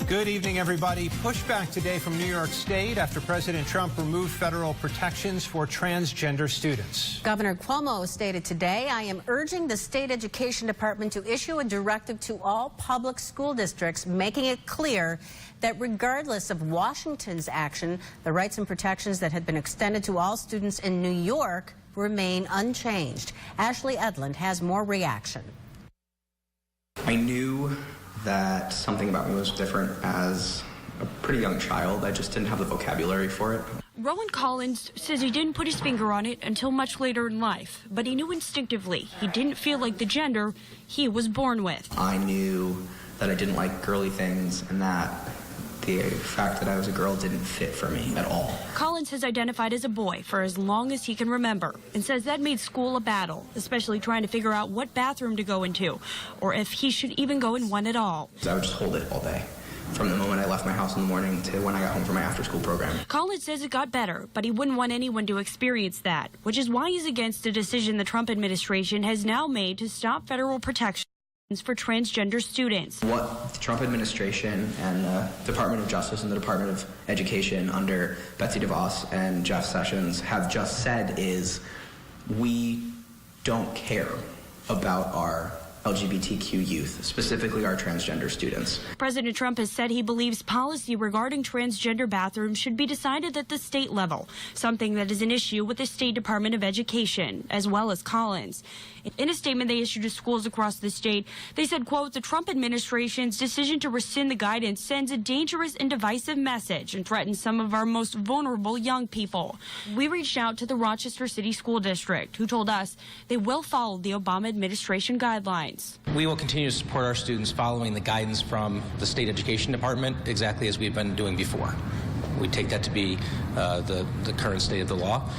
Good evening, everybody. Pushback today from New York State after President Trump removed federal protections for transgender students. Governor Cuomo stated today, I am urging the state education department to issue a directive to all public school districts, making it clear that regardless of Washington's action, the rights and protections that had been extended to all students in New York remain unchanged. Ashley Edlund has more reaction. I knew that something about me was different as a pretty young child. I just didn't have the vocabulary for it. Rowan Collins says he didn't put his finger on it until much later in life, but he knew instinctively he didn't feel like the gender he was born with. I knew that I didn't like girly things and that the fact that I was a girl didn't fit for me at all. Collins has identified as a boy for as long as he can remember and says that made school a battle, especially trying to figure out what bathroom to go into or if he should even go in one at all. I would just hold it all day, from the moment I left my house in the morning to when I got home from my after-school program. Collins says it got better, but he wouldn't want anyone to experience that, which is why he's against a decision the Trump administration has now made to stop federal protection for transgender students. What the Trump administration and the Department of Justice and the Department of Education under Betsy DeVos and Jeff Sessions have just said is we don't care about our LGBTQ youth, specifically our transgender students. President Trump has said he believes policy regarding transgender bathrooms should be decided at the state level, something that is an issue with the State Department of Education, as well as Collins. In a statement they issued to schools across the state, they said, quote, the Trump administration's decision to rescind the guidance sends a dangerous and divisive message and threatens some of our most vulnerable young people. We reached out to the Rochester City School District, who told us they will follow the Obama administration guidelines. We will continue to support our students following the guidance from the State Education Department, exactly as we've been doing before. We take that to be the current state of the law.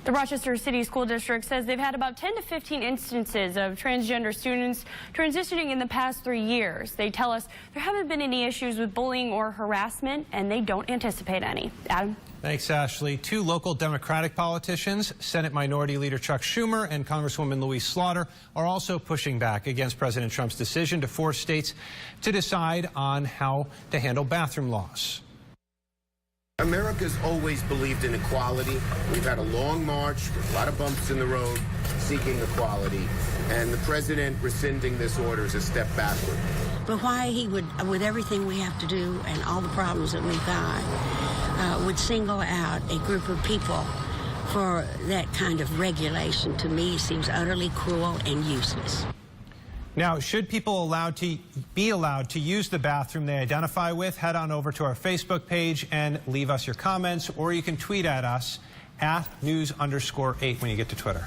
The Rochester City School District says they've had about 10 to 15 instances of transgender students transitioning in the past 3 years. They tell us there haven't been any issues with bullying or harassment, and they don't anticipate any. Adam? Thanks, Ashley. Two local Democratic politicians, Senate Minority Leader Chuck Schumer and Congresswoman Louise Slaughter, are also pushing back against President Trump's decision to force states to decide on how to handle bathroom laws. America's always believed in equality. We've had a long march with a lot of bumps in the road seeking equality, and the president rescinding this order is a step backward. But why he would, with everything we have to do and all the problems that we've got, would single out a group of people for that kind of regulation, to me, seems utterly cruel and useless. Now, should people be allowed to use the bathroom they identify with, head on over to our Facebook page and leave us your comments, or you can tweet at us at @news_8 when you get to Twitter.